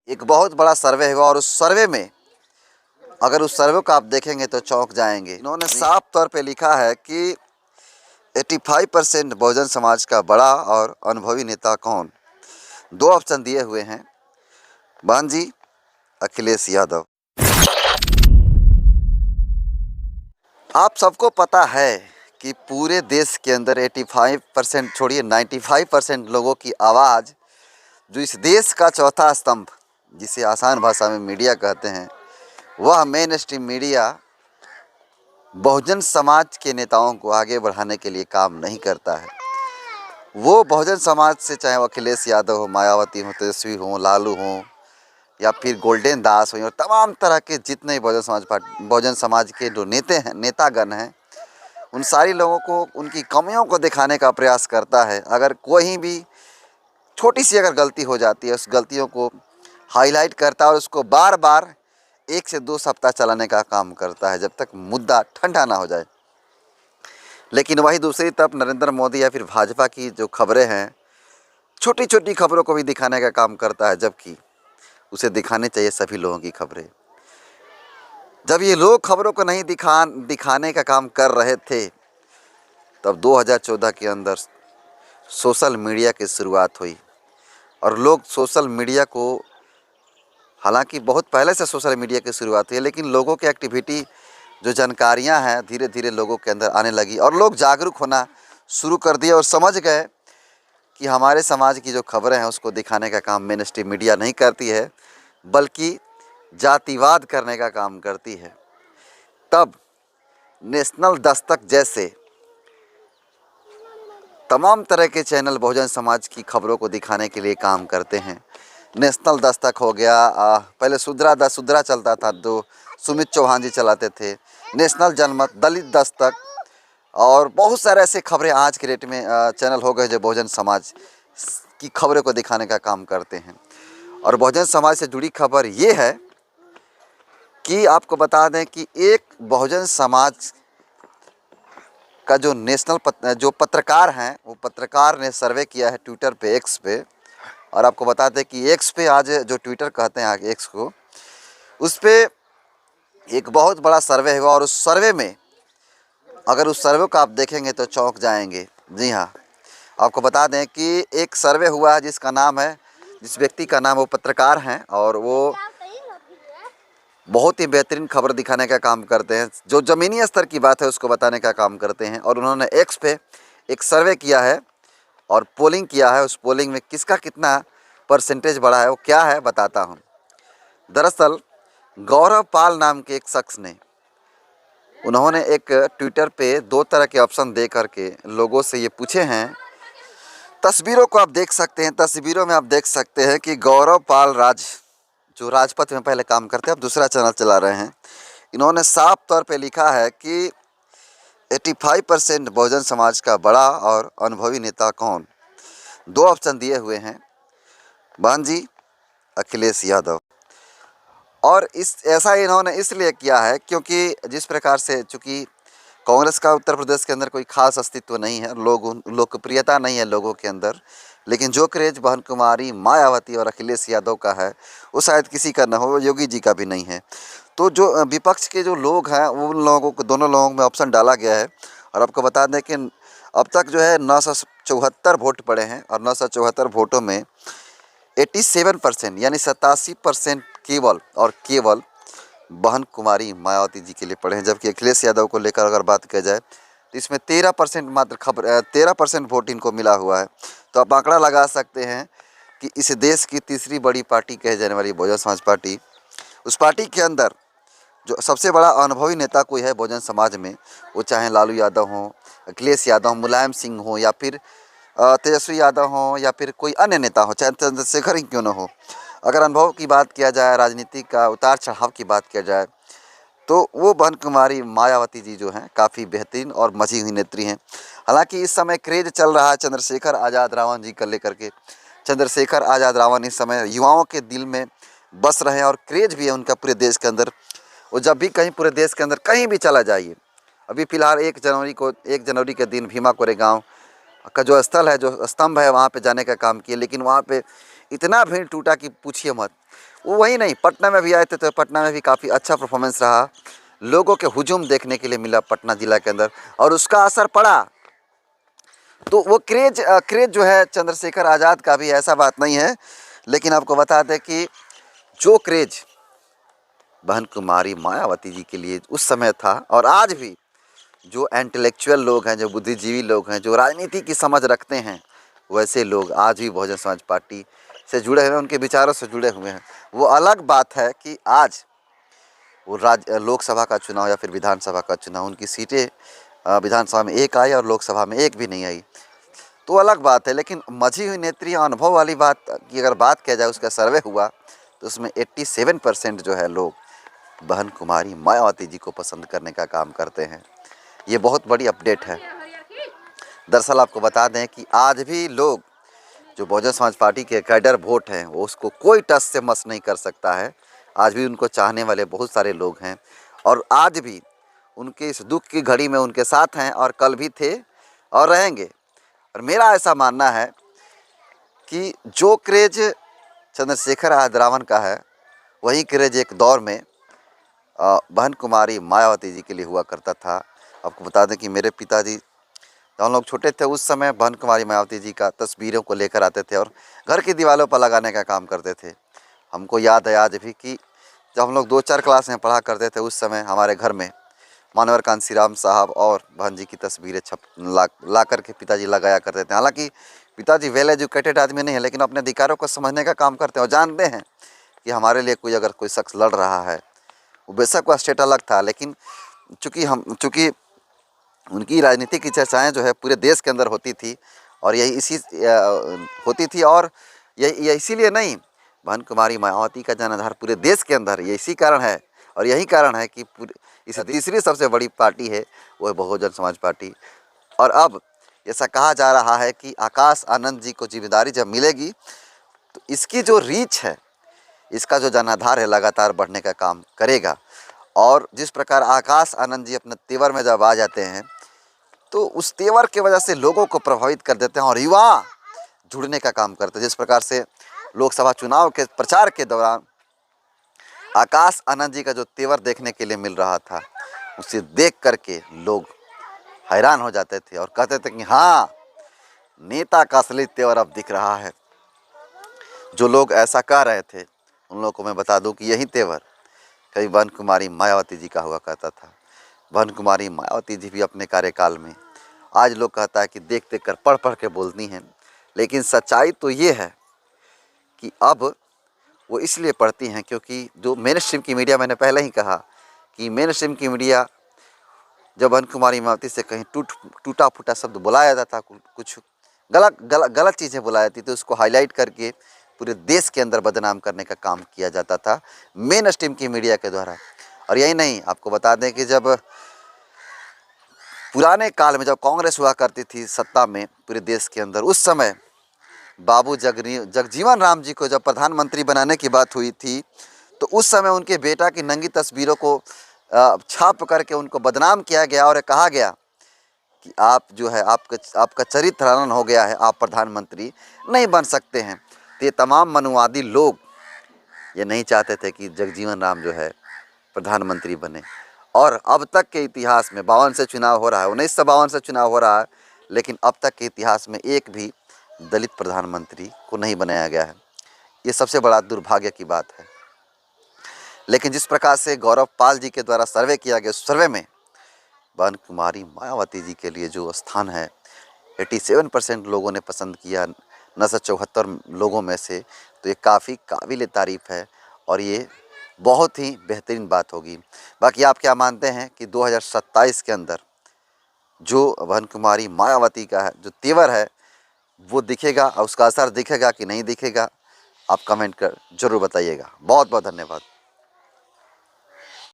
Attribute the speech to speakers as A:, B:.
A: एक बहुत बड़ा सर्वे हुआ और उस सर्वे में अगर उस सर्वे को आप देखेंगे तो चौंक जाएंगे। इन्होंने साफ तौर पे लिखा है कि 85% बहुजन समाज का बड़ा और अनुभवी नेता कौन। दो ऑप्शन दिए हुए हैं, बहन जी, अखिलेश यादव। आप सबको पता है कि पूरे देश के अंदर 85% छोड़िए 95% लोगों की आवाज़, जो इस देश का चौथा स्तंभ, जिसे आसान भाषा में मीडिया कहते हैं, वह main stream media Bahujan Samaj के नेताओं को आगे बढ़ाने के लिए काम नहीं करता है। वो बहुजन समाज से, चाहे वो अखिलेश यादव हो, मायावती हो, तेजस्वी हो, लालू हो, या फिर गोल्डन दास हो, और तमाम तरह के जितने बहुजन समाज के जो नेतागण हैं, उन सारी लोगों को उनकी कमियों को दिखाने का प्रयास करता है। अगर कोई भी छोटी सी अगर गलती हो जाती है, उस गलतियों को हाईलाइट करता है और उसको बार बार 1 से 2 सप्ताह चलाने का काम करता है, जब तक मुद्दा ठंडा ना हो जाए। लेकिन वही दूसरी तरफ नरेंद्र मोदी या फिर भाजपा की जो खबरें हैं, छोटी छोटी खबरों को भी दिखाने का काम करता है, जबकि उसे दिखाने चाहिए सभी लोगों की खबरें। जब ये लोग खबरों को नहीं दिखाने का काम कर रहे थे, तब 2014 के अंदर सोशल मीडिया की शुरुआत हुई और लोग सोशल मीडिया को, हालांकि बहुत पहले से सोशल मीडिया की शुरुआत हुई है, लेकिन लोगों की एक्टिविटी, जो जानकारियां हैं, धीरे धीरे लोगों के अंदर आने लगी और लोग जागरूक होना शुरू कर दिए और समझ गए कि हमारे समाज की जो खबरें हैं उसको दिखाने का काम मेन स्ट्रीम मीडिया नहीं करती है, बल्कि जातिवाद करने का काम करती है। तब नेशनल दस्तक जैसे तमाम तरह के चैनल बहुजन समाज की खबरों को दिखाने के लिए काम करते हैं। नेशनल दस्तक हो गया, पहले सुधरा चलता था, जो सुमित चौहान जी चलाते थे, नेशनल जनमत, दलित दस्तक, और बहुत सारे ऐसे खबरें आज के डेट में चैनल हो गए जो बहुजन समाज की खबरों को दिखाने का काम करते हैं। और बहुजन समाज से जुड़ी खबर ये है कि आपको बता दें कि एक बहुजन समाज का जो जो पत्रकार हैं, वो पत्रकार ने सर्वे किया है ट्विटर पे, एक्स पे। और आपको बता दें कि एक्स पे, आज जो ट्विटर कहते हैं आगे एक्स को, उस पर एक बहुत बड़ा सर्वे हुआ और उस सर्वे में अगर उस सर्वे को आप देखेंगे तो चौंक जाएंगे। जी हाँ, आपको बता दें कि एक सर्वे हुआ है जिसका नाम है, जिस व्यक्ति का नाम, वो पत्रकार हैं और वो बहुत ही बेहतरीन खबर दिखाने का काम करते हैं, जो ज़मीनी स्तर की बात है उसको बताने का काम करते हैं। और उन्होंने एक्स पे एक सर्वे किया है और पोलिंग किया है। उस पोलिंग में किसका कितना परसेंटेज बढ़ा है, वो क्या है बताता हूँ। दरअसल गौरव पाल नाम के एक शख्स ने, उन्होंने एक ट्विटर पे 2 तरह के ऑप्शन दे करके लोगों से ये पूछे हैं। तस्वीरों को आप देख सकते हैं, तस्वीरों में आप देख सकते हैं कि गौरव पाल जो राजपथ में पहले काम करते हैं, अब दूसरा चैनल चला रहे हैं, इन्होंने साफ तौर पे लिखा है कि 85% बहुजन समाज का बड़ा और अनुभवी नेता कौन। 2 ऑप्शन दिए हुए हैं, बहन जी, अखिलेश यादव। और ऐसा इन्होंने इसलिए किया है क्योंकि जिस प्रकार से, चूँकि कांग्रेस का उत्तर प्रदेश के अंदर कोई खास अस्तित्व नहीं है, लोकप्रियता नहीं है लोगों के अंदर, लेकिन जो क्रेज बहन कुमारी, मायावती और अखिलेश यादव का है, वो शायद किसी का न हो, योगी जी का भी नहीं है। तो जो विपक्ष के जो लोग हैं, वो उन लोगों को, दोनों लोगों में ऑप्शन डाला गया है। और आपको बता दें कि अब तक जो है 974 वोट पड़े हैं और 974 वोटों में 87% यानी 87% केवल और केवल बहन कुमारी मायावती जी के लिए पड़े हैं। जबकि अखिलेश यादव को लेकर अगर बात की जाए तो इसमें 13% मात्र 13% वोट इनको मिला हुआ है। तो आप आंकड़ा लगा सकते हैं कि इस देश की तीसरी बड़ी पार्टी कहे जाने वाली बहुजन समाज पार्टी, उस पार्टी के अंदर जो सबसे बड़ा अनुभवी नेता कोई है बहुजन समाज में, वो चाहे लालू यादव हों, अखिलेश यादव हों, मुलायम सिंह हो, या फिर तेजस्वी यादव हों, या फिर कोई अन्य नेता हो, चाहे चंद्रशेखर ही क्यों न हो। अगर अनुभव की बात किया जाए, राजनीति का उतार चढ़ाव की बात किया जाए, तो वो बहन कुमारी मायावती जी जो हैं काफ़ी बेहतरीन और मची हुई नेत्री हैं। हालांकि इस समय क्रेज चल रहा है चंद्रशेखर आज़ाद रावण जी को लेकर के। चंद्रशेखर आज़ाद रावण इस समय युवाओं के दिल में बस रहे हैं और क्रेज भी है उनका पूरे देश के अंदर। वो जब भी कहीं पूरे देश के अंदर कहीं भी चला जाइए, अभी फ़िलहाल 1 जनवरी के दिन भीमा कोरेगांव का जो स्थल है, जो स्तंभ है, वहाँ पे जाने का काम किया, लेकिन वहाँ पे इतना भीड़ टूटा कि पूछिए मत। वो वही नहीं, पटना में भी आए थे तो पटना में भी काफ़ी अच्छा परफॉर्मेंस रहा, लोगों के हुजूम देखने के लिए मिला पटना ज़िला के अंदर और उसका असर पड़ा। तो वो क्रेज जो है चंद्रशेखर आज़ाद का भी ऐसा बात नहीं है, लेकिन आपको बता दें कि जो क्रेज बहन कुमारी मायावती जी के लिए उस समय था और आज भी जो इंटेलेक्चुअल लोग हैं, जो बुद्धिजीवी लोग हैं, जो राजनीति की समझ रखते हैं, वैसे लोग आज भी बहुजन समाज पार्टी से जुड़े हुए हैं, उनके विचारों से जुड़े हुए हैं। वो अलग बात है कि आज वो लोकसभा का चुनाव या फिर विधानसभा का चुनाव, उनकी सीटें विधानसभा में एक आई और लोकसभा में एक भी नहीं आई, तो अलग बात है। लेकिन मझी हुई नेत्री अनुभव वाली बात की अगर बात किया जाए, उसका सर्वे हुआ तो उसमें 87% जो है लोग बहन कुमारी मायावती जी को पसंद करने का काम करते हैं। ये बहुत बड़ी अपडेट है। दरअसल आपको बता दें कि आज भी लोग जो बहुजन समाज पार्टी के कैडर वोट हैं, वो उसको कोई टस से मस नहीं कर सकता है। आज भी उनको चाहने वाले बहुत सारे लोग हैं और आज भी उनके इस दुख की घड़ी में उनके साथ हैं और कल भी थे और रहेंगे। और मेरा ऐसा मानना है कि जो क्रेज चंद्रशेखर आज़ाद का है, वही क्रेज एक दौर में बहन कुमारी मायावती जी के लिए हुआ करता था। आपको बता दें कि मेरे पिताजी जब हम लोग छोटे थे उस समय बहन कुमारी मायावती जी का तस्वीरों को लेकर आते थे और घर की दीवारों पर लगाने का काम करते थे। हमको याद है आज भी कि जब हम लोग 2-4 क्लास में पढ़ा करते थे, उस समय हमारे घर में मानवर कांसीराम साहब और बहन जी की तस्वीरें ला कर के पिताजी लगाया करते थे। हालांकि पिताजी वेल एजुकेटेड आदमी नहीं है, लेकिन अपने अधिकारों को समझने का काम करते हैं और जानते हैं कि हमारे लिए अगर कोई शख्स लड़ रहा है, वो बेशक वो स्टेट अलग था, लेकिन चूँकि उनकी राजनीति की चर्चाएं जो है पूरे देश के अंदर होती थी और यही होती थी और ये इसीलिए नहीं, बहन कुमारी मायावती का जनाधार पूरे देश के अंदर ये इसी कारण है और यही कारण है कि इस तीसरी सबसे बड़ी पार्टी है वो है बहुजन समाज पार्टी। और अब ऐसा कहा जा रहा है कि आकाश आनंद जी को जिम्मेदारी जब मिलेगी तो इसकी जो रीच है, इसका जो जनाधार है, लगातार बढ़ने का काम करेगा। और जिस प्रकार आकाश आनंद जी अपने तेवर में जब आ जाते हैं तो उस तेवर के वजह से लोगों को प्रभावित कर देते हैं और युवा जुड़ने का काम करते हैं। जिस प्रकार से लोकसभा चुनाव के प्रचार के दौरान आकाश आनंद जी का जो तेवर देखने के लिए मिल रहा था, उसे देख करके लोग हैरान हो जाते थे और कहते थे कि हाँ, नेता का असली तेवर अब दिख रहा है। जो लोग ऐसा कह रहे थे उन लोगों को मैं बता दूं कि यही तेवर कभी बहन कुमारी मायावती जी का हुआ करता था। बहन कुमारी मायावती जी भी अपने कार्यकाल में, आज लोग कहता है कि देख देख कर पढ़ पढ़ के बोलती हैं, लेकिन सच्चाई तो ये है कि अब वो इसलिए पढ़ती हैं क्योंकि जो मेन स्ट्रीम की मीडिया, मैंने पहले ही कहा कि मेन स्ट्रीम की मीडिया जब बहन कुमारी मायावती से कहीं टूटा फूटा शब्द बुलाया जाता, कुछ गलत चीज़ें बुलाई जाती थी, उसको हाईलाइट करके पूरे देश के अंदर बदनाम करने का काम किया जाता था मेन स्ट्रीम की मीडिया के द्वारा। और यही नहीं, आपको बता दें कि जब पुराने काल में जब कांग्रेस हुआ करती थी सत्ता में पूरे देश के अंदर, उस समय बाबू जगजीवन राम जी को जब प्रधानमंत्री बनाने की बात हुई थी तो उस समय उनके बेटा की नंगी तस्वीरों को छाप करके उनको बदनाम किया गया और कहा गया कि आप जो है आपका चरित्र हनन हो गया है, आप प्रधानमंत्री नहीं बन सकते हैं। तो ये तमाम मनुवादी लोग ये नहीं चाहते थे कि जगजीवन राम जो है प्रधानमंत्री बने। और अब तक के इतिहास में 52 से चुनाव हो रहा है, 1952 से चुनाव हो रहा है, लेकिन अब तक के इतिहास में एक भी दलित प्रधानमंत्री को नहीं बनाया गया है। ये सबसे बड़ा दुर्भाग्य की बात है। लेकिन जिस प्रकार से गौरव पाल जी के द्वारा सर्वे किया गया, उस सर्वे में बहन कुमारी मायावती जी के लिए जो स्थान है 87% लोगों ने पसंद किया 974 लोगों में से, तो ये काफ़ी काबिल तारीफ़ है और ये बहुत ही बेहतरीन बात होगी। बाकी आप क्या मानते हैं कि 2027 के अंदर जो बहन कुमारी मायावती का है जो तेवर है वो दिखेगा और उसका असर दिखेगा कि नहीं दिखेगा? आप कमेंट कर ज़रूर बताइएगा। बहुत बहुत धन्यवाद।